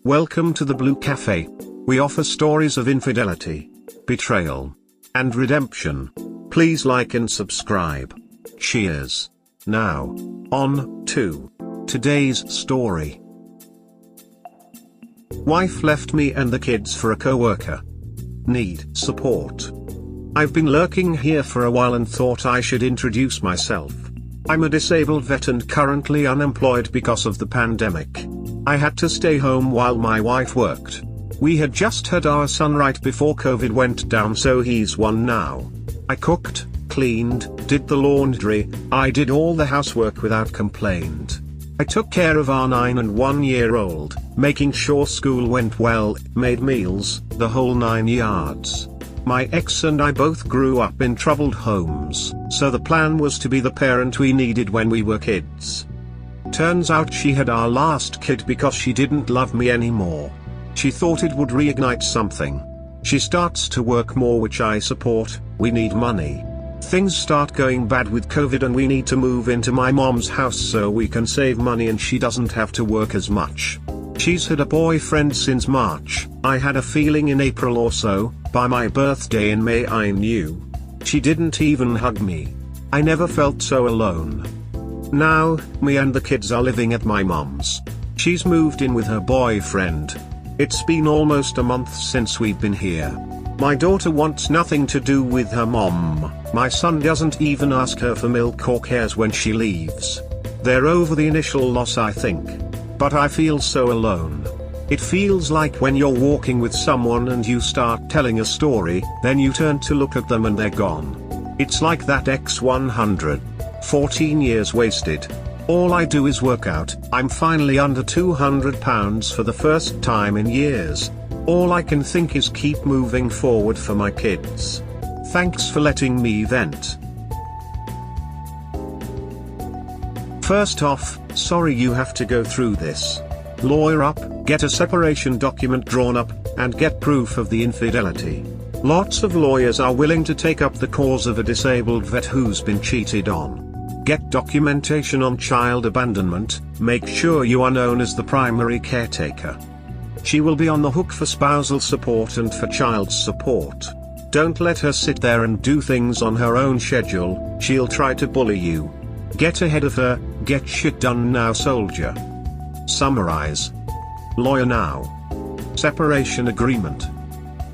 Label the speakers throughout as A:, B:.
A: Welcome to the Blue Cafe. We offer stories of infidelity, betrayal, and redemption. Please like and subscribe. Cheers. Now, on to today's story. Wife left me and the kids for a coworker. Need support. I've been lurking here for a while and thought I should introduce myself. I'm a disabled vet and currently unemployed because of the pandemic. I had to stay home while my wife worked. We had just had our son right before COVID went down, so he's one now. I cooked, cleaned, did the laundry, I did all the housework without complaint. I took care of our 9 and 1-year-old, making sure school went well, made meals, the whole 9 yards. My ex and I both grew up in troubled homes, so the plan was to be the parent we needed when we were kids. Turns out she had our last kid because she didn't love me anymore. She thought it would reignite something. She starts to work more, which I support. We need money. Things start going bad with COVID and we need to move into my mom's house so we can save money and she doesn't have to work as much. She's had a boyfriend since March. I had a feeling in April or so. By my birthday in May I knew. She didn't even hug me. I never felt so alone. Now, me and the kids are living at my mom's. She's moved in with her boyfriend. It's been almost a month since we've been here. My daughter wants nothing to do with her mom. My son doesn't even ask her for milk or cares when she leaves. They're over the initial loss, I think. But I feel so alone. It feels like when you're walking with someone and you start telling a story, then you turn to look at them and they're gone. It's like that X100. 14 years wasted. All I do is work out. I'm finally under £200 for the first time in years. All I can think is keep moving forward for my kids. Thanks for letting me vent. First off, sorry you have to go through this. Lawyer up, get a separation document drawn up, and get proof of the infidelity. Lots of lawyers are willing to take up the cause of a disabled vet who's been cheated on. Get documentation on child abandonment, make sure you are known as the primary caretaker. She will be on the hook for spousal support and for child support. Don't let her sit there and do things on her own schedule, she'll try to bully you. Get ahead of her, get shit done now, soldier. Summarize. Lawyer now. Separation agreement.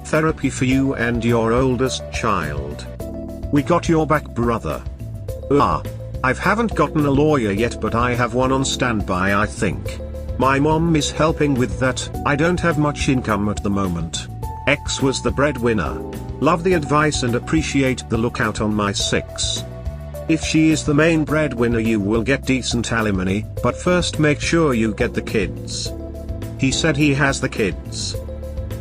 A: Therapy for you and your oldest child. We got your back, brother. I haven't gotten a lawyer yet, but I have one on standby, I think. My mom is helping with that. I don't have much income at the moment. X was the breadwinner. Love the advice and appreciate the lookout on my 6. If she is the main breadwinner, you will get decent alimony, but first make sure you get the kids. He said he has the kids.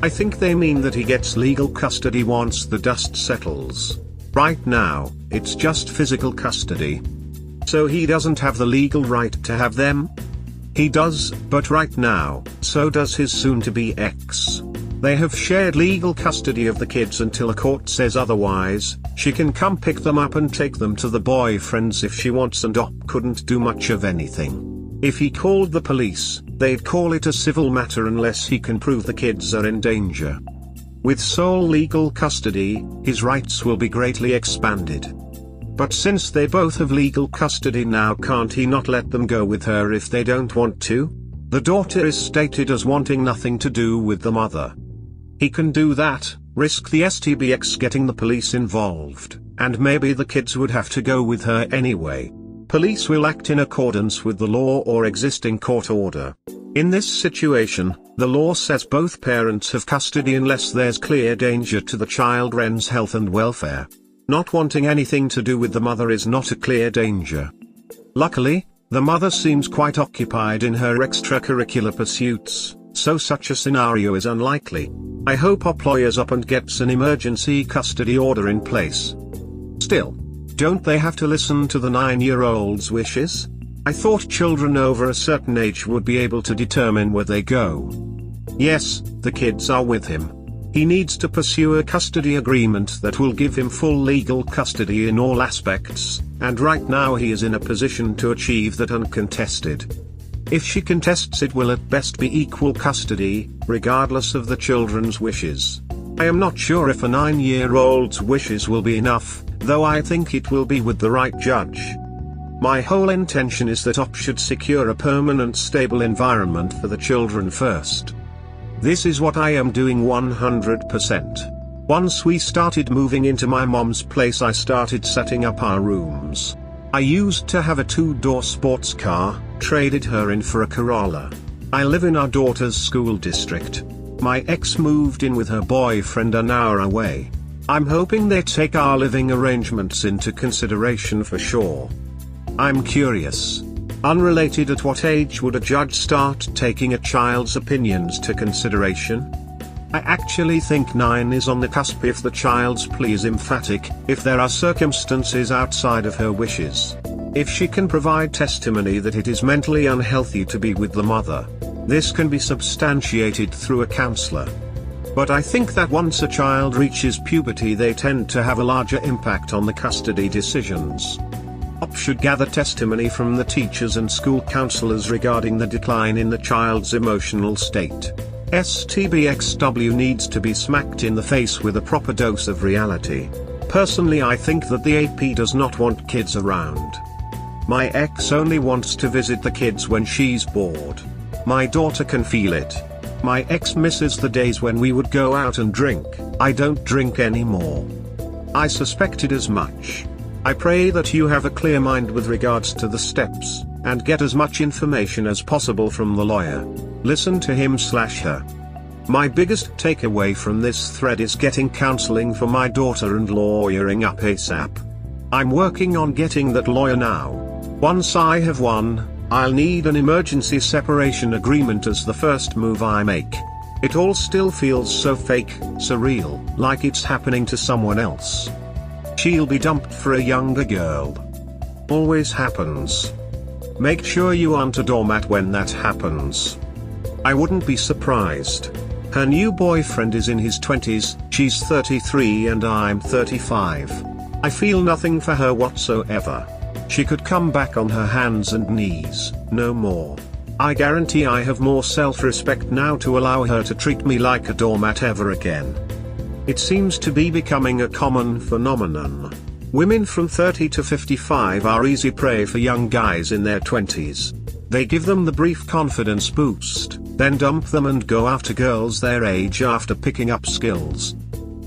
A: I think they mean that he gets legal custody once the dust settles. Right now, it's just physical custody. So he doesn't have the legal right to have them? He does, but right now, so does his soon-to-be ex. They have shared legal custody of the kids until a court says otherwise. She can come pick them up and take them to the boyfriends if she wants, and Op couldn't do much of anything. If he called the police, they'd call it a civil matter unless he can prove the kids are in danger. With sole legal custody, his rights will be greatly expanded. But since they both have legal custody now, can't he not let them go with her if they don't want to? The daughter is stated as wanting nothing to do with the mother. He can do that, risk the STBX getting the police involved, and maybe the kids would have to go with her anyway. Police will act in accordance with the law or existing court order. In this situation, the law says both parents have custody unless there's clear danger to the children's health and welfare. Not wanting anything to do with the mother is not a clear danger. Luckily, the mother seems quite occupied in her extracurricular pursuits, so such a scenario is unlikely. I hope Op lawyers up and gets an emergency custody order in place. Still, don't they have to listen to the 9-year-old's wishes? I thought children over a certain age would be able to determine where they go. Yes, the kids are with him. He needs to pursue a custody agreement that will give him full legal custody in all aspects, and right now he is in a position to achieve that uncontested. If she contests, it will at best be equal custody, regardless of the children's wishes. I am not sure if a 9-year-old's wishes will be enough, though I think it will be with the right judge. My whole intention is that OP should secure a permanent stable environment for the children first. This is what I am doing 100%. Once we started moving into my mom's place, I started setting up our rooms. I used to have a 2-door sports car, traded her in for a Corolla. I live in our daughter's school district. My ex moved in with her boyfriend an hour away. I'm hoping they take our living arrangements into consideration for sure. I'm curious. Unrelated, at what age would a judge start taking a child's opinions to consideration? I actually think 9 is on the cusp if the child's plea is emphatic, if there are circumstances outside of her wishes. If she can provide testimony that it is mentally unhealthy to be with the mother. This can be substantiated through a counselor. But I think that once a child reaches puberty, they tend to have a larger impact on the custody decisions. OP should gather testimony from the teachers and school counselors regarding the decline in the child's emotional state. STBXW needs to be smacked in the face with a proper dose of reality. Personally, I think that the AP does not want kids around. My ex only wants to visit the kids when she's bored. My daughter can feel it. My ex misses the days when we would go out and drink. I don't drink anymore. I suspected as much. I pray that you have a clear mind with regards to the steps, and get as much information as possible from the lawyer. Listen to him/her. My biggest takeaway from this thread is getting counseling for my daughter and lawyering up ASAP. I'm working on getting that lawyer now. Once I have one, I'll need an emergency separation agreement as the first move I make. It all still feels so fake, surreal, like it's happening to someone else. She'll be dumped for a younger girl. Always happens. Make sure you aren't a doormat when that happens. I wouldn't be surprised. Her new boyfriend is in his 20s, she's 33 and I'm 35. I feel nothing for her whatsoever. She could come back on her hands and knees, no more. I guarantee I have more self-respect now to allow her to treat me like a doormat ever again. It seems to be becoming a common phenomenon. Women from 30 to 55 are easy prey for young guys in their 20s. They give them the brief confidence boost, then dump them and go after girls their age after picking up skills.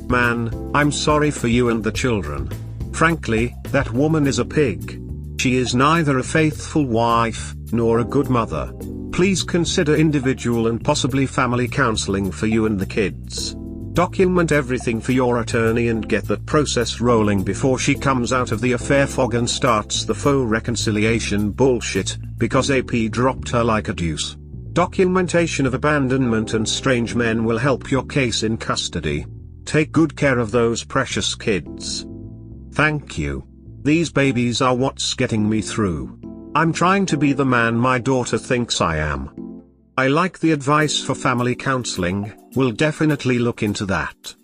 A: Man, I'm sorry for you and the children. Frankly, that woman is a pig. She is neither a faithful wife, nor a good mother. Please consider individual and possibly family counseling for you and the kids. Document everything for your attorney and get that process rolling before she comes out of the affair fog and starts the faux reconciliation bullshit, because AP dropped her like a deuce. Documentation of abandonment and strange men will help your case in custody. Take good care of those precious kids. Thank you. These babies are what's getting me through. I'm trying to be the man my daughter thinks I am. I like the advice for family counseling, will definitely look into that.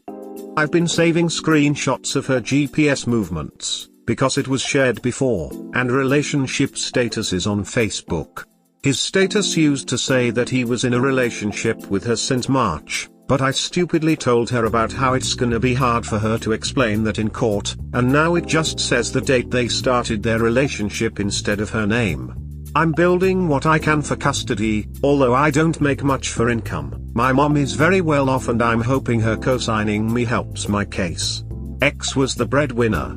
A: I've been saving screenshots of her GPS movements, because it was shared before, and relationship statuses on Facebook. His status used to say that he was in a relationship with her since March, but I stupidly told her about how it's gonna be hard for her to explain that in court, and now it just says the date they started their relationship instead of her name. I'm building what I can for custody, although I don't make much for income. My mom is very well off and I'm hoping her co-signing me helps my case. X was the breadwinner.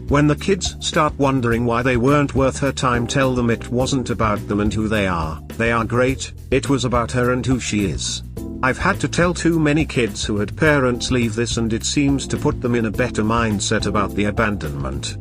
A: When the kids start wondering why they weren't worth her time, tell them it wasn't about them and who they are. They are great, it was about her and who she is. I've had to tell too many kids who had parents leave this, and it seems to put them in a better mindset about the abandonment.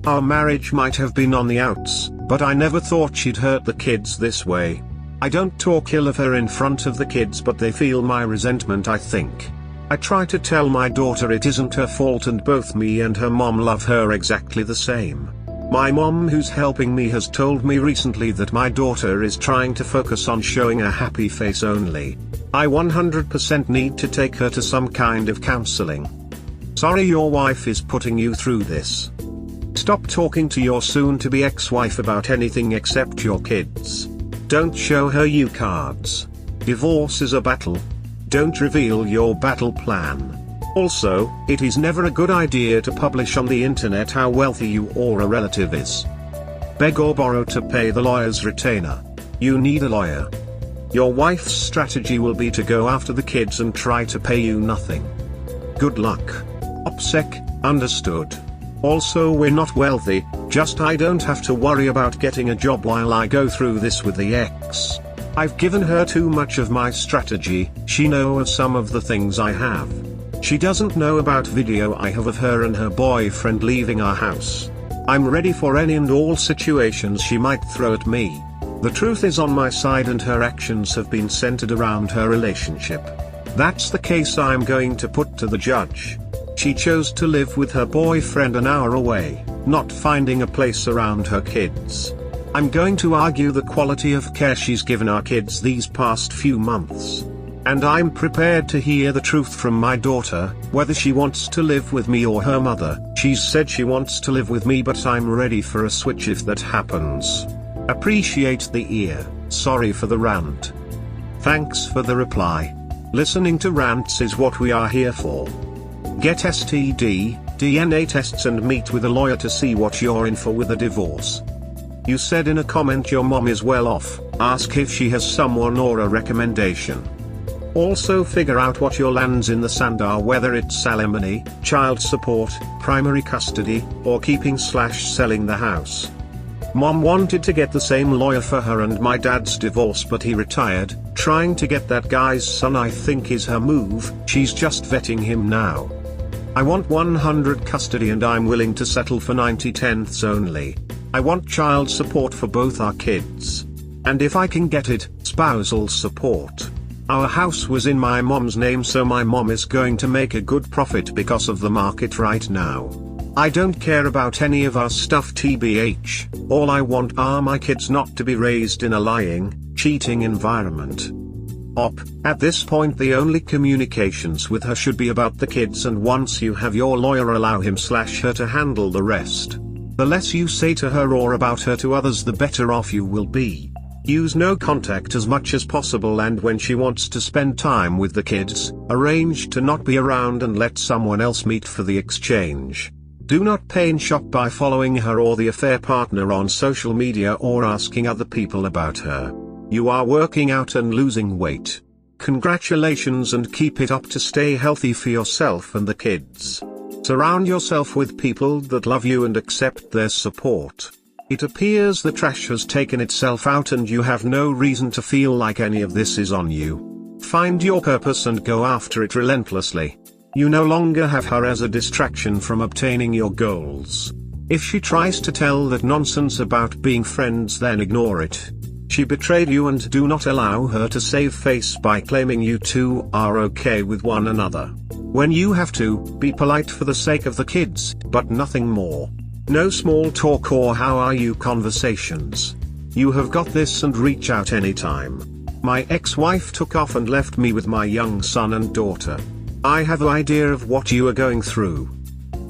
A: Our marriage might have been on the outs, but I never thought she'd hurt the kids this way. I don't talk ill of her in front of the kids, but they feel my resentment, I think. I try to tell my daughter it isn't her fault, and both me and her mom love her exactly the same. My mom, who's helping me, has told me recently that my daughter is trying to focus on showing a happy face only. I 100% need to take her to some kind of counseling. Sorry your wife is putting you through this. Stop talking to your soon-to-be ex-wife about anything except your kids. Don't show her you cards. Divorce is a battle. Don't reveal your battle plan. Also, it is never a good idea to publish on the internet how wealthy you or a relative is. Beg or borrow to pay the lawyer's retainer. You need a lawyer. Your wife's strategy will be to go after the kids and try to pay you nothing. Good luck. OPSEC, understood. Also, we're not wealthy, just I don't have to worry about getting a job while I go through this with the ex. I've given her too much of my strategy, she knows some of the things I have. She doesn't know about video I have of her and her boyfriend leaving our house. I'm ready for any and all situations she might throw at me. The truth is on my side and her actions have been centered around her relationship. That's the case I'm going to put to the judge. She chose to live with her boyfriend an hour away, not finding a place around her kids. I'm going to argue the quality of care she's given our kids these past few months. And I'm prepared to hear the truth from my daughter, whether she wants to live with me or her mother. She's said she wants to live with me, but I'm ready for a switch if that happens. Appreciate the ear, sorry for the rant. Thanks for the reply. Listening to rants is what we are here for. Get STD, DNA tests and meet with a lawyer to see what you're in for with a divorce. You said in a comment your mom is well off, ask if she has someone or a recommendation. Also figure out what your lands in the sand are, whether it's alimony, child support, primary custody, or keeping/selling the house. Mom wanted to get the same lawyer for her and my dad's divorce, but he retired. Trying to get that guy's son I think is her move, she's just vetting him now. I want 100 custody and I'm willing to settle for 90/10ths only. I want child support for both our kids. And if I can get it, spousal support. Our house was in my mom's name, so my mom is going to make a good profit because of the market right now. I don't care about any of our stuff TBH, all I want are my kids not to be raised in a lying, cheating environment. At this point the only communications with her should be about the kids, and once you have your lawyer allow him/her to handle the rest. The less you say to her or about her to others the better off you will be. Use no contact as much as possible, and when she wants to spend time with the kids, arrange to not be around and let someone else meet for the exchange. Do not pain shop by following her or the affair partner on social media or asking other people about her. You are working out and losing weight. Congratulations, and keep it up to stay healthy for yourself and the kids. Surround yourself with people that love you and accept their support. It appears the trash has taken itself out and you have no reason to feel like any of this is on you. Find your purpose and go after it relentlessly. You no longer have her as a distraction from obtaining your goals. If she tries to tell that nonsense about being friends, then ignore it. She betrayed you, and do not allow her to save face by claiming you two are okay with one another. When you have to, be polite for the sake of the kids, but nothing more. No small talk or how are you conversations. You have got this, and reach out anytime. My ex-wife took off and left me with my young son and daughter. I have an idea of what you are going through.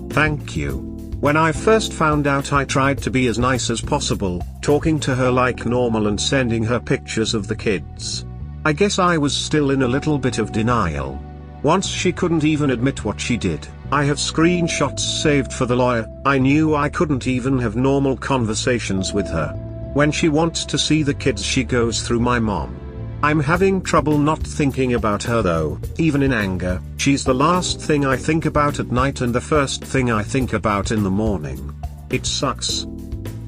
A: Thank you. When I first found out, I tried to be as nice as possible, talking to her like normal and sending her pictures of the kids. I guess I was still in a little bit of denial. Once she couldn't even admit what she did. I have screenshots saved for the lawyer. I knew I couldn't even have normal conversations with her. When she wants to see the kids, she goes through my mom. I'm having trouble not thinking about her though, even in anger. She's the last thing I think about at night and the first thing I think about in the morning. It sucks.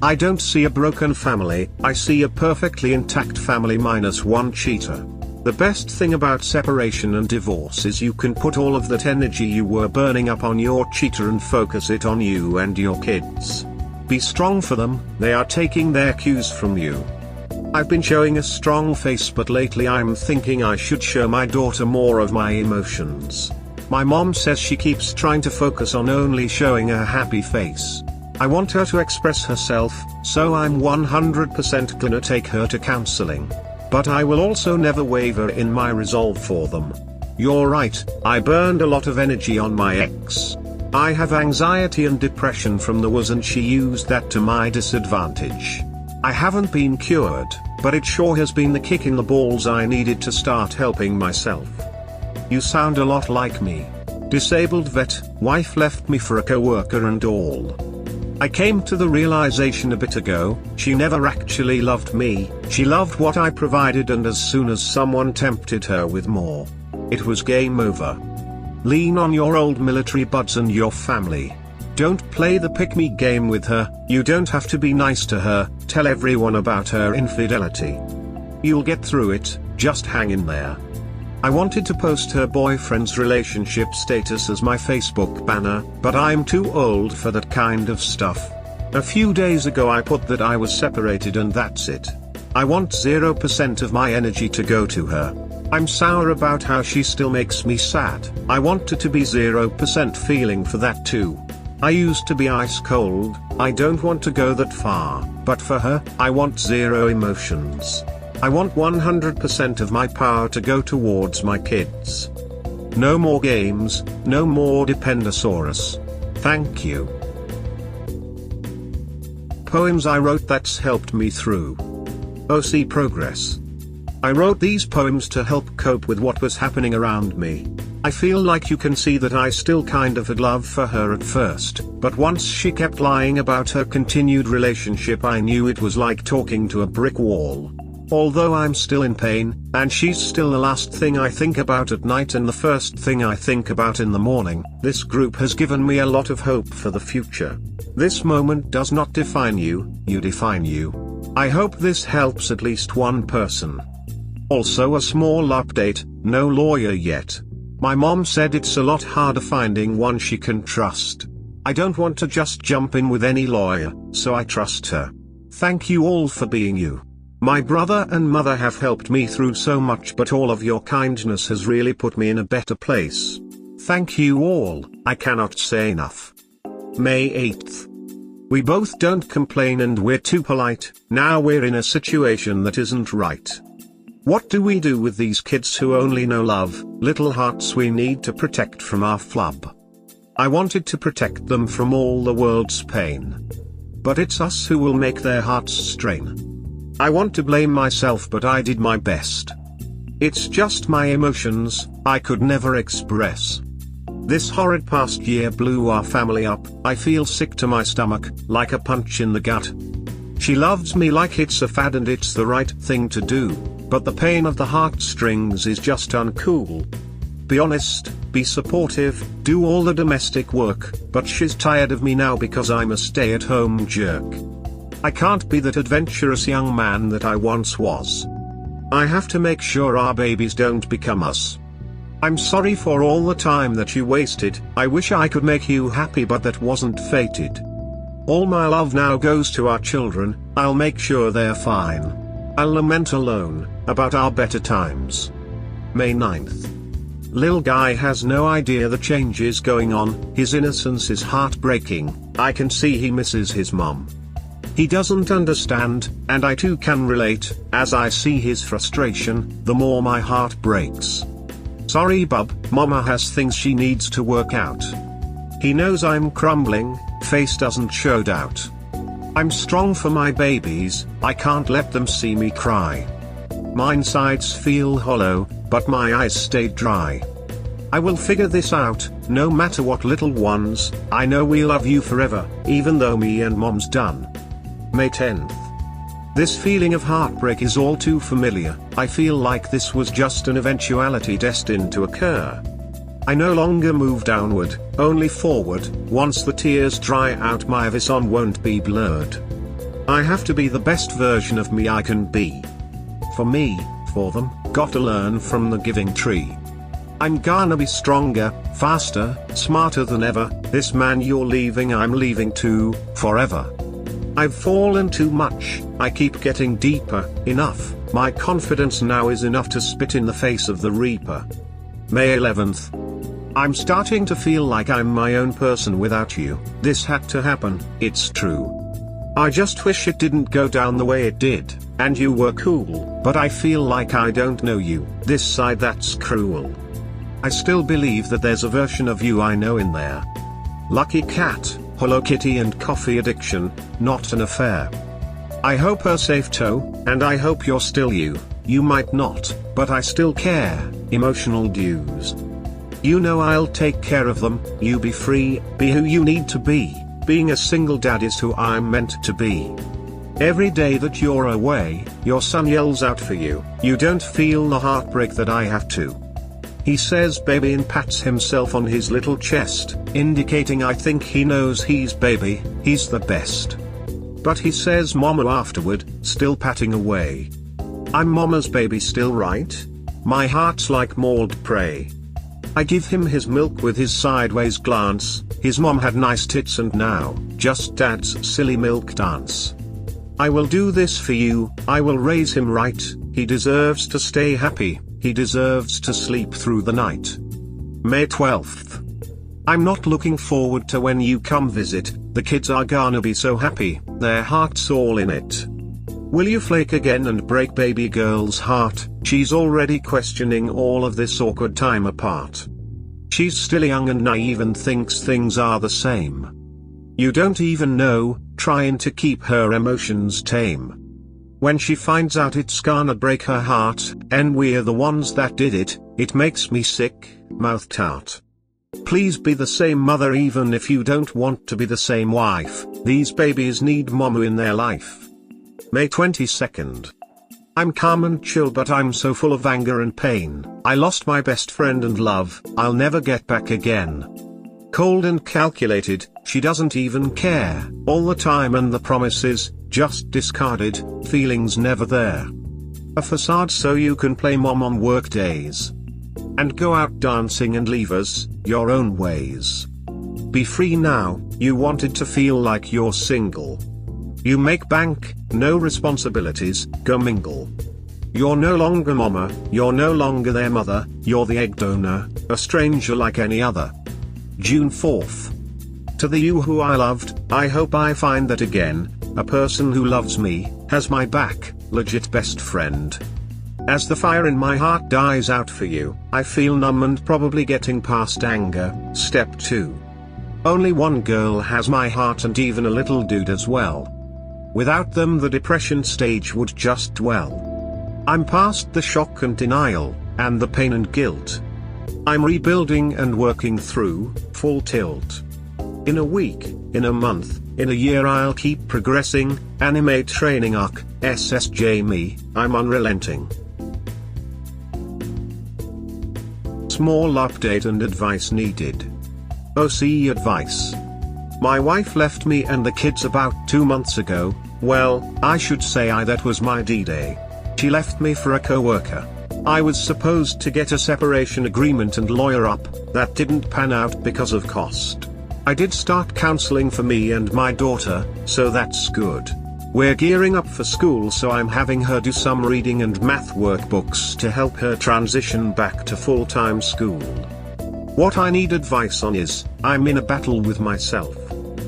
A: I don't see a broken family, I see a perfectly intact family minus one cheater. The best thing about separation and divorce is you can put all of that energy you were burning up on your cheater and focus it on you and your kids. Be strong for them, they are taking their cues from you. I've been showing a strong face, but lately I'm thinking I should show my daughter more of my emotions. My mom says she keeps trying to focus on only showing a happy face. I want her to express herself, so I'm 100% gonna take her to counseling. But I will also never waver in my resolve for them. You're right, I burned a lot of energy on my ex. I have anxiety and depression from the was, and she used that to my disadvantage. I haven't been cured. but it sure has been the kick in the balls I needed to start helping myself. You sound a lot like me. Disabled vet, wife left me for a coworker and all. I came to the realization a bit ago, she never actually loved me, she loved what I provided, and as soon as someone tempted her with more, it was game over. Lean on your old military buds and your family. Don't play the pick-me game with her, you don't have to be nice to her, tell everyone about her infidelity. You'll get through it, just hang in there. I wanted to post her boyfriend's relationship status as my Facebook banner, but I'm too old for that kind of stuff. A few days ago I put that I was separated and that's it. I want 0% of my energy to go to her. I'm sour about how she still makes me sad. I want her to be 0% feeling for that too. I used to be ice cold, I don't want to go that far, but for her, I want 0 emotions. I want 100% of my power to go towards my kids. No more games, no more Dependosaurus. Thank you. Poems I wrote that's helped me through. OC progress. I wrote these poems to help cope with what was happening around me. I feel like you can see that I still kind of had love for her at first, but once she kept lying about her continued relationship I knew it was like talking to a brick wall. Although I'm still in pain, and she's still the last thing I think about at night and the first thing I think about in the morning, this group has given me a lot of hope for the future. This moment does not define you, you define you. I hope this helps at least one person. Also a small update, no lawyer yet. My mom said it's a lot harder finding one she can trust. I don't want to just jump in with any lawyer, so I trust her. Thank you all for being you. My brother and mother have helped me through so much, but all of your kindness has really put me in a better place. Thank you all, I cannot say enough. May 8th. We both don't complain and we're too polite, now we're in a situation that isn't right. What do we do with these kids who only know love, little hearts we need to protect from our flub? I wanted to protect them from all the world's pain. But it's us who will make their hearts strain. I want to blame myself, but I did my best. It's just my emotions, I could never express. This horrid past year blew our family up, I feel sick to my stomach, like a punch in the gut. She loves me like it's a fad and it's the right thing to do, but the pain of the heartstrings is just uncool. Be honest, be supportive, do all the domestic work, but she's tired of me now because I'm a stay-at-home jerk. I can't be that adventurous young man that I once was. I have to make sure our babies don't become us. I'm sorry for all the time that you wasted, I wish I could make you happy but that wasn't fated. All my love now goes to our children, I'll make sure they're fine. I'll lament alone, about our better times. May 9th. Lil guy has no idea the change is going on, his innocence is heartbreaking, I can see he misses his mom. He doesn't understand, and I too can relate, as I see his frustration, the more my heart breaks. Sorry bub, mama has things she needs to work out. He knows I'm crumbling, face doesn't show doubt. I'm strong for my babies, I can't let them see me cry. My insides feel hollow, but my eyes stay dry. I will figure this out, no matter what little ones, I know we love you forever, even though me and mom's done. May 10th. This feeling of heartbreak is all too familiar, I feel like this was just an eventuality destined to occur. I no longer move downward, only forward, once the tears dry out my vision won't be blurred. I have to be the best version of me I can be. For me, for them, gotta learn from the giving tree. I'm gonna be stronger, faster, smarter than ever, this man you're leaving I'm leaving too, forever. I've fallen too much, I keep getting deeper, enough, my confidence now is enough to spit in the face of the reaper. May 11th. I'm starting to feel like I'm my own person without you, this had to happen, it's true. I just wish it didn't go down the way it did, and you were cool, but I feel like I don't know you, this side that's cruel. I still believe that there's a version of you I know in there. Lucky cat, Hello Kitty and coffee addiction, not an affair. I hope her safe toe, and I hope you're still you. You might not, but I still care. Emotional dues. You know I'll take care of them. You be free, be who you need to be. Being a single dad is who I'm meant to be. Every day that you're away, your son yells out for you. You don't feel the heartbreak that I have to. He says baby and pats himself on his little chest, indicating I think he knows he's baby, he's the best. But he says mama afterward, still patting away. I'm mama's baby still, right? My heart's like mauled prey. I give him his milk with his sideways glance. His mom had nice tits and now, just dad's silly milk dance. I will do this for you, I will raise him right, he deserves to stay happy, he deserves to sleep through the night. May 12th. I'm not looking forward to when you come visit, the kids are gonna be so happy, their heart's all in it. Will you flake again and break baby girl's heart? She's already questioning all of this awkward time apart. She's still young and naive and thinks things are the same. You don't even know, trying to keep her emotions tame. When she finds out it's gonna break her heart, and we're the ones that did it, it makes me sick, mouth tart. Please be the same mother even if you don't want to be the same wife, these babies need mama in their life. May 22nd. I'm calm and chill but I'm so full of anger and pain, I lost my best friend and love, I'll never get back again. Cold and calculated, she doesn't even care, all the time and the promises, just discarded, feelings never there. A facade so you can play mom on work days. And go out dancing and leave us, your own ways. Be free now, you wanted to feel like you're single. You make bank, no responsibilities, go mingle. You're no longer mama, you're no longer their mother, you're the egg donor, a stranger like any other. June 4th. To the you who I loved, I hope I find that again, a person who loves me, has my back, legit best friend. As the fire in my heart dies out for you, I feel numb and probably getting past anger. Step 2. Only one girl has my heart and even a little dude as well. Without them the depression stage would just dwell. I'm past the shock and denial, and the pain and guilt. I'm rebuilding and working through, full tilt. In a week, in a month, in a year I'll keep progressing, anime training arc, SSJ me, I'm unrelenting. Small update and advice needed. OC advice. My wife left me and the kids about 2 months ago, well, I should say that was my D-Day. She left me for a coworker. I was supposed to get a separation agreement and lawyer up, that didn't pan out because of cost. I did start counseling for me and my daughter, so that's good. We're gearing up for school so I'm having her do some reading and math workbooks to help her transition back to full-time school. What I need advice on is, I'm in a battle with myself.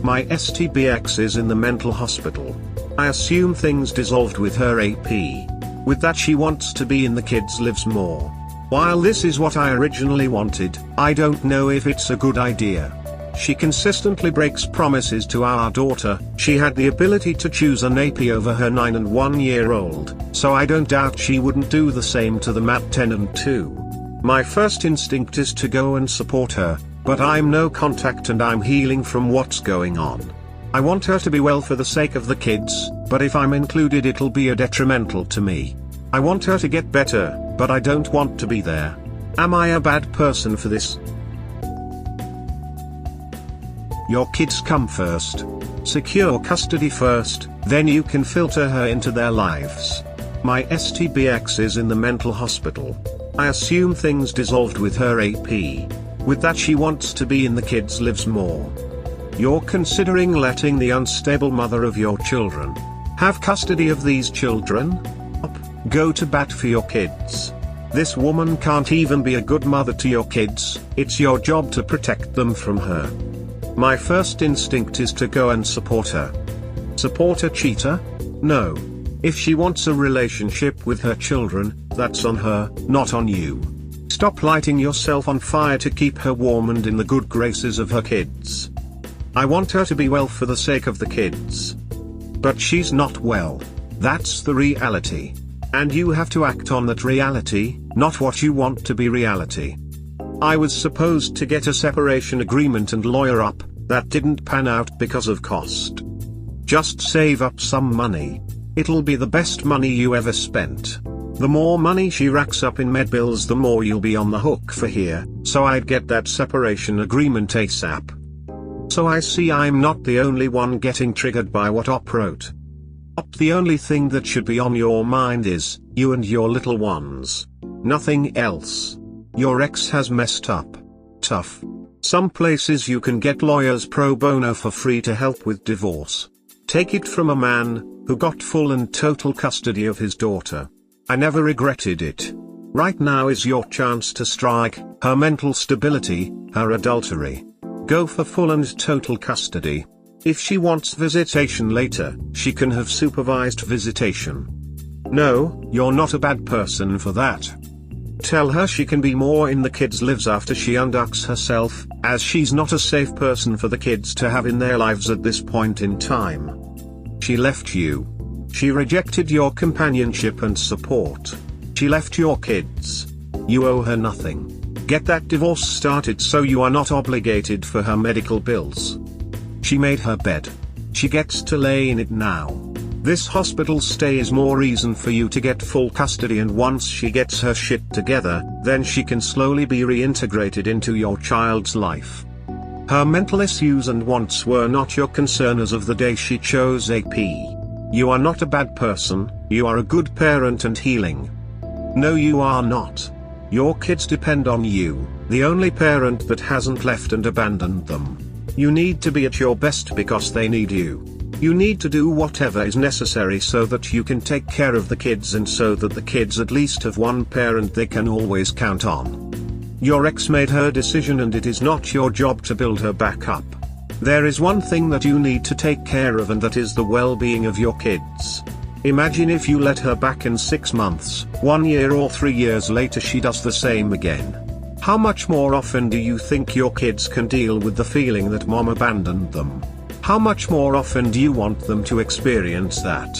A: My STBX is in the mental hospital. I assume things dissolved with her AP. With that she wants to be in the kids lives more. While this is what I originally wanted, I don't know if it's a good idea. She consistently breaks promises to our daughter. She had the ability to choose an AP over her 9 and 1 year old, so I don't doubt she wouldn't do the same to the Mat 10 and 2. My first instinct is to go and support her, but I'm no contact and I'm healing from what's going on. I want her to be well for the sake of the kids, but if I'm included it'll be a detrimental to me. I want her to get better, but I don't want to be there. Am I a bad person for this? Your kids come first. Secure custody first, then you can filter her into their lives. My STBX is in the mental hospital. I assume things dissolved with her AP. With that she wants to be in the kids lives more. You're considering letting the unstable mother of your children have custody of these children? Go to bat for your kids. This woman can't even be a good mother to your kids, it's your job to protect them from her. My first instinct is to go and support her. Support a cheater? No. If she wants a relationship with her children, that's on her, not on you. Stop lighting yourself on fire to keep her warm and in the good graces of her kids. I want her to be well for the sake of the kids. But she's not well. That's the reality. And you have to act on that reality, not what you want to be reality. I was supposed to get a separation agreement and lawyer up. That didn't pan out because of cost. Just save up some money. It'll be the best money you ever spent. The more money she racks up in med bills, the more you'll be on the hook for here, so I'd get that separation agreement ASAP. So I see I'm not the only one getting triggered by what Op wrote. Op, the only thing that should be on your mind is, you and your little ones. Nothing else. Your ex has messed up. Tough. Some places you can get lawyers pro bono for free to help with divorce. Take it from a man who got full and total custody of his daughter. I never regretted it. Right now is your chance to strike her mental stability, her adultery. Go for full and total custody. If she wants visitation later, she can have supervised visitation. No, you're not a bad person for that. Tell her she can be more in the kids' lives after she unducks herself, as she's not a safe person for the kids to have in their lives at this point in time. She left you. She rejected your companionship and support. She left your kids. You owe her nothing. Get that divorce started so you are not obligated for her medical bills. She made her bed. She gets to lay in it now. This hospital stay is more reason for you to get full custody, and once she gets her shit together, then she can slowly be reintegrated into your child's life. Her mental issues and wants were not your concern as of the day she chose AP. You are not a bad person, you are a good parent and healing. No, you are not. Your kids depend on you, the only parent that hasn't left and abandoned them. You need to be at your best because they need you. You need to do whatever is necessary so that you can take care of the kids and so that the kids at least have one parent they can always count on. Your ex made her decision and it is not your job to build her back up. There is one thing that you need to take care of, and that is the well-being of your kids. Imagine if you let her back in 6 months, 1 year or 3 years later she does the same again. How much more often do you think your kids can deal with the feeling that mom abandoned them? How much more often do you want them to experience that?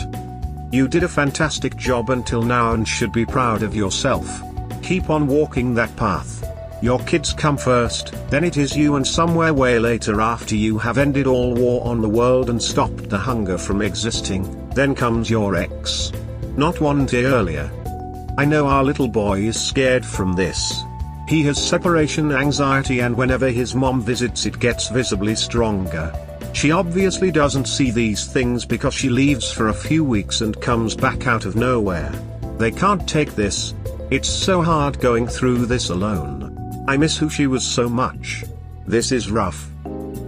A: You did a fantastic job until now and should be proud of yourself. Keep on walking that path. Your kids come first, then it is you, and somewhere way later, after you have ended all war on the world and stopped the hunger from existing, then comes your ex. Not 1 day earlier. I know our little boy is scared from this. He has separation anxiety, and whenever his mom visits it gets visibly stronger. She obviously doesn't see these things because she leaves for a few weeks and comes back out of nowhere. They can't take this. It's so hard going through this alone. I miss who she was so much. This is rough.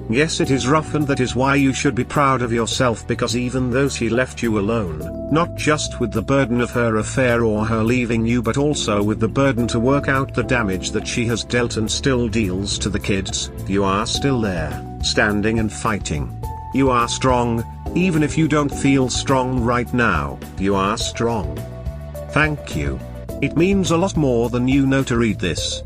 A: Yes, it is rough, and that is why you should be proud of yourself, because even though she left you alone, not just with the burden of her affair or her leaving you, but also with the burden to work out the damage that she has dealt and still deals to the kids, you are still there, standing and fighting. You are strong, even if you don't feel strong right now, you are strong. Thank you. It means a lot more than you know to read this.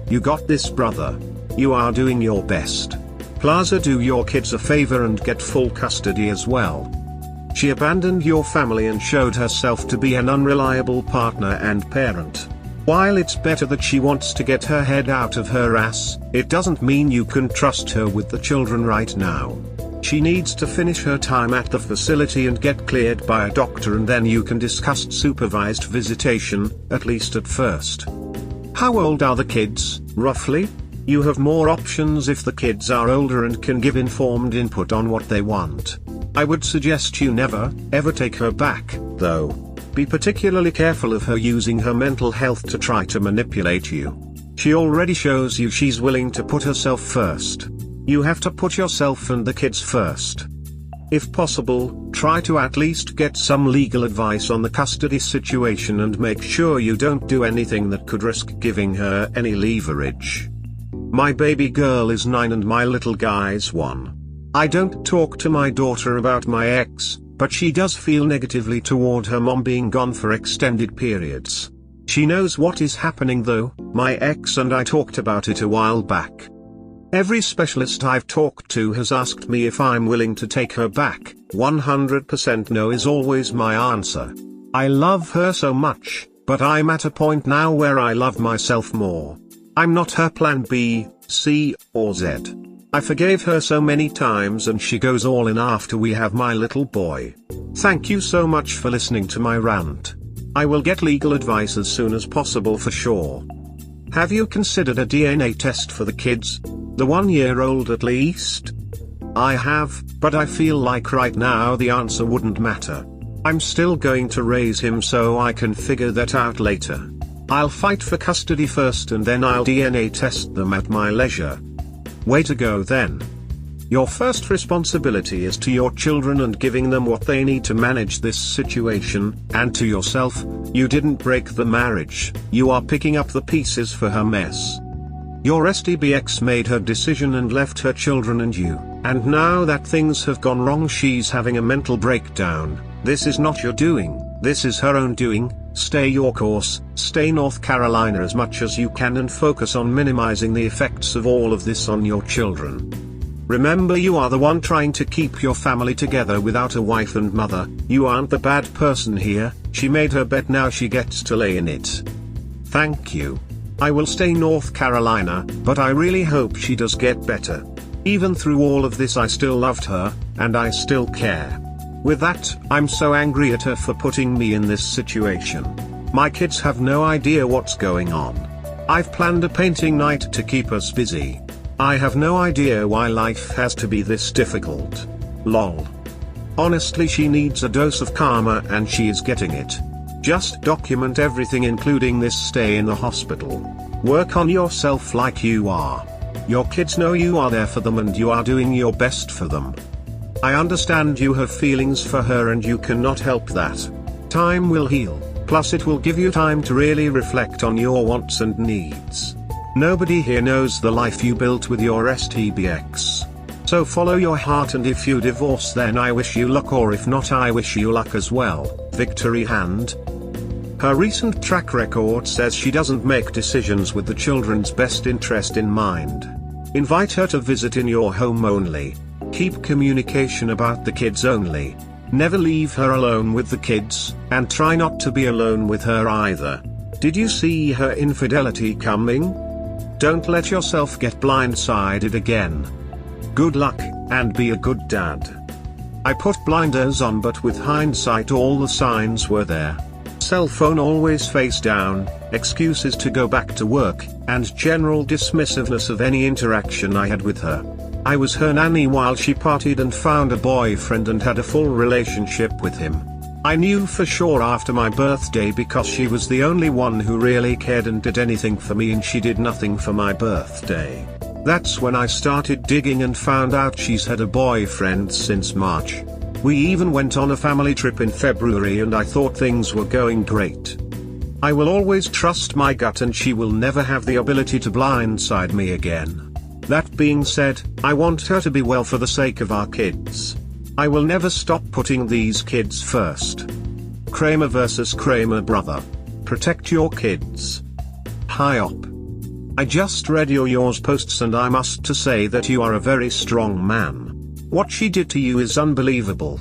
A: You got this, brother. You are doing your best. Plaza, do your kids a favor and get full custody as well. She abandoned your family and showed herself to be an unreliable partner and parent. While it's better that she wants to get her head out of her ass, it doesn't mean you can trust her with the children right now. She needs to finish her time at the facility and get cleared by a doctor, and then you can discuss supervised visitation, at least at first. How old are the kids, roughly? You have more options if the kids are older and can give informed input on what they want. I would suggest you never, ever take her back, though. Be particularly careful of her using her mental health to try to manipulate you. She already shows you she's willing to put herself first. You have to put yourself and the kids first. If possible, try to at least get some legal advice on the custody situation and make sure you don't do anything that could risk giving her any leverage. My baby girl is 9 and my little guy's 1. I don't talk to my daughter about my ex, but she does feel negatively toward her mom being gone for extended periods. She knows what is happening though. My ex and I talked about it a while back. Every specialist I've talked to has asked me if I'm willing to take her back. 100% no is always my answer. I love her so much, but I'm at a point now where I love myself more. I'm not her plan B, C, or Z. I forgave her so many times and she goes all in after we have my little boy. Thank you so much for listening to my rant. I will get legal advice as soon as possible for sure. Have you considered a DNA test for the kids? The 1-year-old at least? I have, but I feel like right now the answer wouldn't matter. I'm still going to raise him so I can figure that out later. I'll fight for custody first and then I'll DNA test them at my leisure. Way to go then. Your first responsibility is to your children and giving them what they need to manage this situation, and to yourself. You didn't break the marriage, you are picking up the pieces for her mess. Your STBX made her decision and left her children and you, and now that things have gone wrong she's having a mental breakdown. This is not your doing, this is her own doing. Stay your course, stay North Carolina as much as you can and focus on minimizing the effects of all of this on your children. Remember, you are the one trying to keep your family together without a wife and mother. You aren't the bad person here. She made her bed, now she gets to lay in it. Thank you. I will stay North Carolina, but I really hope she does get better. Even through all of this I still loved her, and I still care. With that, I'm so angry at her for putting me in this situation. My kids have no idea what's going on. I've planned a painting night to keep us busy. I have no idea why life has to be this difficult. Lol. Honestly, she needs a dose of karma and she is getting it. Just document everything including this stay in the hospital. Work on yourself like you are. Your kids know you are there for them and you are doing your best for them. I understand you have feelings for her and you cannot help that. Time will heal, plus it will give you time to really reflect on your wants and needs. Nobody here knows the life you built with your STBX. So follow your heart, and if you divorce then I wish you luck, or if not I wish you luck as well. Victory hand. Her recent track record says she doesn't make decisions with the children's best interest in mind. Invite her to visit in your home only. Keep communication about the kids only. Never leave her alone with the kids, and try not to be alone with her either. Did you see her infidelity coming? Don't let yourself get blindsided again. Good luck, and be a good dad. I put blinders on, but with hindsight all the signs were there. Cell phone always face down, excuses to go back to work, and general dismissiveness of any interaction I had with her. I was her nanny while she partied and found a boyfriend and had a full relationship with him. I knew for sure after my birthday because she was the only one who really cared and did anything for me, and she did nothing for my birthday. That's when I started digging and found out she's had a boyfriend since March. We even went on a family trip in February and I thought things were going great. I will always trust my gut and she will never have the ability to blindside me again. That being said, I want her to be well for the sake of our kids. I will never stop putting these kids first. Kramer vs. Kramer brother. Protect your kids. Hi op. I just read yours posts and I must to say that you are a very strong man. What she did to you is unbelievable.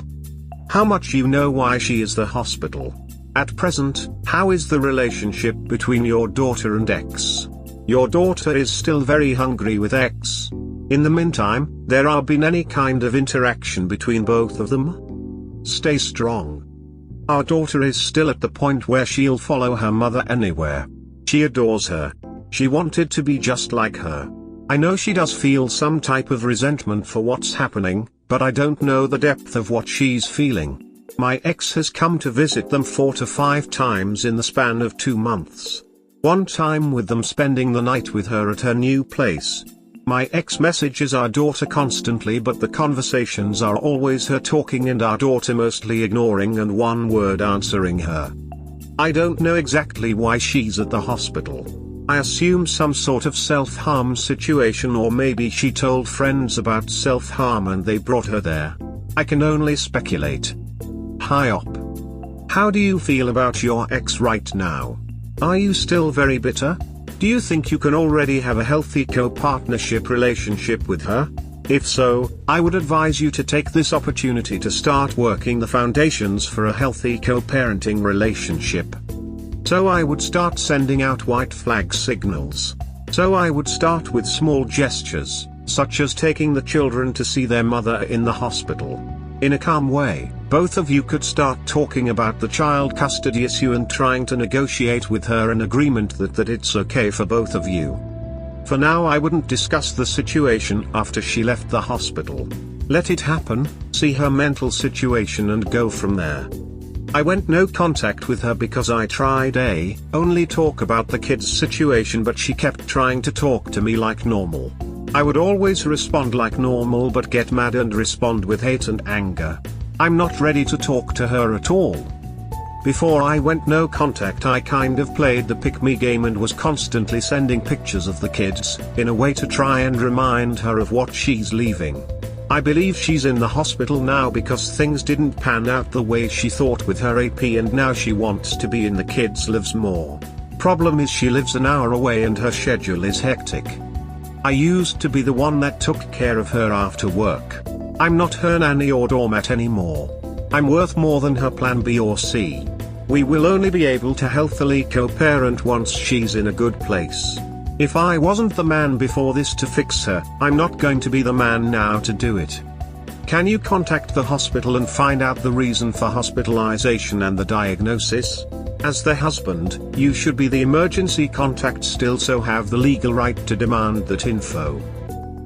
A: How much you know why she is the hospital. At present, how is the relationship between your daughter and X? Your daughter is still very hungry with X. In the meantime, there are been any kind of interaction between both of them? Stay strong. Our daughter is still at the point where she'll follow her mother anywhere. She adores her. She wanted to be just like her. I know she does feel some type of resentment for what's happening, but I don't know the depth of what she's feeling. My ex has come to visit them 4 to 5 times in the span of 2 months. One time with them spending the night with her at her new place. My ex messages our daughter constantly, but the conversations are always her talking and our daughter mostly ignoring and one word answering her. I don't know exactly why she's at the hospital. I assume some sort of self-harm situation, or maybe she told friends about self-harm and they brought her there. I can only speculate. Hi op. How do you feel about your ex right now? Are you still very bitter? Do you think you can already have a healthy co-partnership relationship with her? If so, I would advise you to take this opportunity to start working the foundations for a healthy co-parenting relationship. So I would start sending out white flag signals. So I would start with small gestures, such as taking the children to see their mother in the hospital. In a calm way, both of you could start talking about the child custody issue and trying to negotiate with her an agreement that it's okay for both of you. For now, I wouldn't discuss the situation after she left the hospital. Let it happen, see her mental situation and go from there. I went no contact with her because I tried only talk about the kids' situation, but she kept trying to talk to me like normal. I would always respond like normal but get mad and respond with hate and anger. I'm not ready to talk to her at all. Before I went no contact, I kind of played the pick me game and was constantly sending pictures of the kids, in a way to try and remind her of what she's leaving. I believe she's in the hospital now because things didn't pan out the way she thought with her AP, and now she wants to be in the kids' lives more. Problem is she lives an hour away and her schedule is hectic. I used to be the one that took care of her after work. I'm not her nanny or doormat anymore. I'm worth more than her plan B or C. We will only be able to healthily co-parent once she's in a good place. If I wasn't the man before this to fix her, I'm not going to be the man now to do it. Can you contact the hospital and find out the reason for hospitalization and the diagnosis? As their husband, you should be the emergency contact still, so have the legal right to demand that info.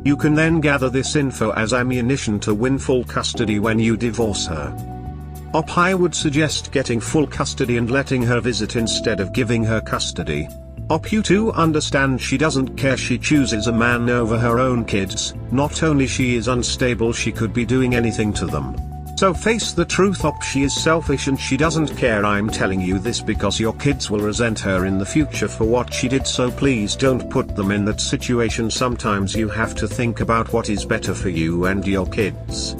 A: You can then gather this info as ammunition to win full custody when you divorce her. I would suggest getting full custody and letting her visit instead of giving her custody. You to understand she doesn't care, she chooses a man over her own kids. Not only she is unstable, she could be doing anything to them. So face the truth, she is selfish and she doesn't care. I'm telling you this because your kids will resent her in the future for what she did, so please don't put them in that situation. Sometimes you have to think about what is better for you and your kids.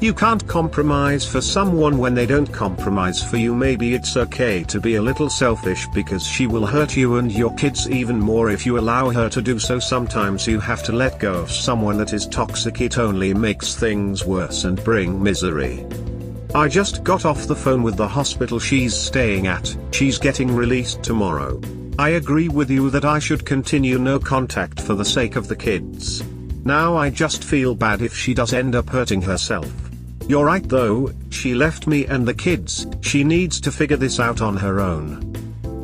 A: You can't compromise for someone when they don't compromise for you. Maybe it's okay to be a little selfish because she will hurt you and your kids even more if you allow her to do so. Sometimes you have to let go of someone that is toxic. It only makes things worse and bring misery. I just got off the phone with the hospital she's staying at. She's getting released tomorrow. I agree with you that I should continue no contact for the sake of the kids. Now I just feel bad if she does end up hurting herself. You're right though, she left me and the kids. She needs to figure this out on her own.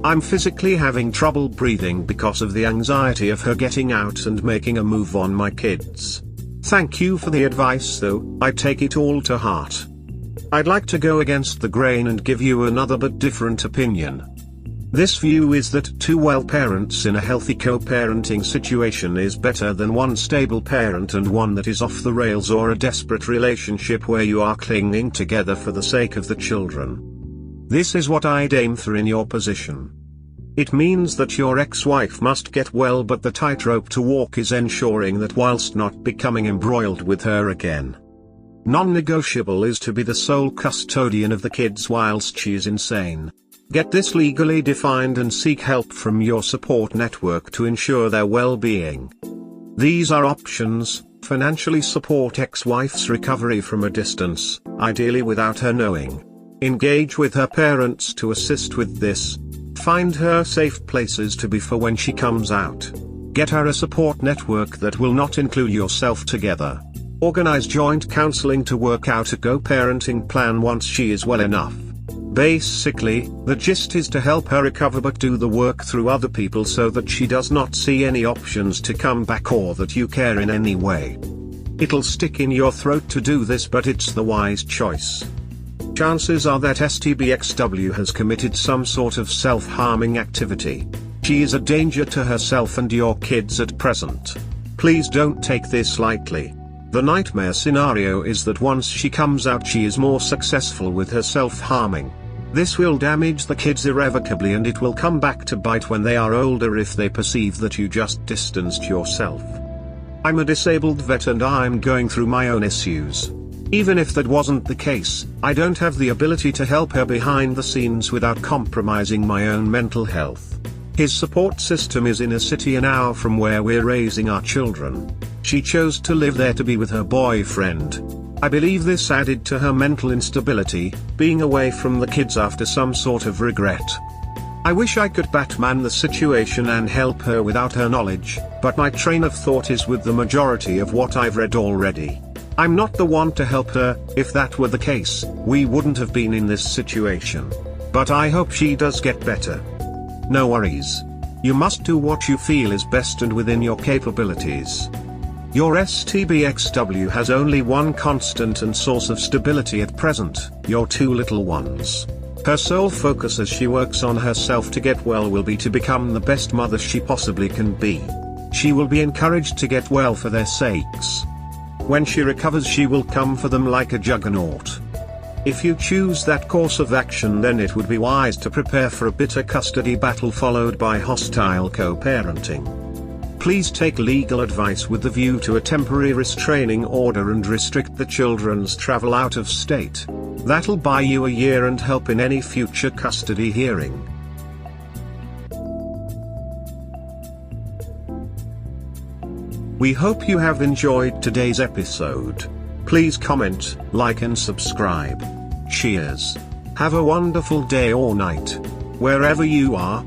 A: I'm physically having trouble breathing because of the anxiety of her getting out and making a move on my kids. Thank you for the advice though, I take it all to heart. I'd like to go against the grain and give you another but different opinion. This view is that two well parents in a healthy co-parenting situation is better than one stable parent and one that is off the rails, or a desperate relationship where you are clinging together for the sake of the children. This is what I'd aim for in your position. It means that your ex-wife must get well, but the tightrope to walk is ensuring that whilst not becoming embroiled with her again. Non-negotiable is to be the sole custodian of the kids whilst she is insane. Get this legally defined and seek help from your support network to ensure their well-being. These are options: financially support ex-wife's recovery from a distance, ideally without her knowing. Engage with her parents to assist with this. Find her safe places to be for when she comes out. Get her a support network that will not include yourself together. Organize joint counseling to work out a co-parenting plan once she is well enough. Basically, the gist is to help her recover but do the work through other people so that she does not see any options to come back or that you care in any way. It'll stick in your throat to do this, but it's the wise choice. Chances are that STBXW has committed some sort of self-harming activity. She is a danger to herself and your kids at present. Please don't take this lightly. The nightmare scenario is that once she comes out, she is more successful with her self-harming. This will damage the kids irrevocably, and it will come back to bite when they are older if they perceive that you just distanced yourself. I'm a disabled vet and I'm going through my own issues. Even if that wasn't the case, I don't have the ability to help her behind the scenes without compromising my own mental health. His support system is in a city an hour from where we're raising our children. She chose to live there to be with her boyfriend. I believe this added to her mental instability, being away from the kids after some sort of regret. I wish I could Batman the situation and help her without her knowledge, but my train of thought is with the majority of what I've read already. I'm not the one to help her. If that were the case, we wouldn't have been in this situation. But I hope she does get better. No worries. You must do what you feel is best and within your capabilities. Your STBXW has only one constant and source of stability at present, your two little ones. Her sole focus as she works on herself to get well will be to become the best mother she possibly can be. She will be encouraged to get well for their sakes. When she recovers, she will come for them like a juggernaut. If you choose that course of action, then it would be wise to prepare for a bitter custody battle followed by hostile co-parenting. Please take legal advice with the view to a temporary restraining order and restrict the children's travel out of state. That'll buy you a year and help in any future custody hearing. We hope you have enjoyed today's episode. Please comment, like and subscribe. Cheers. Have a wonderful day or night, wherever you are.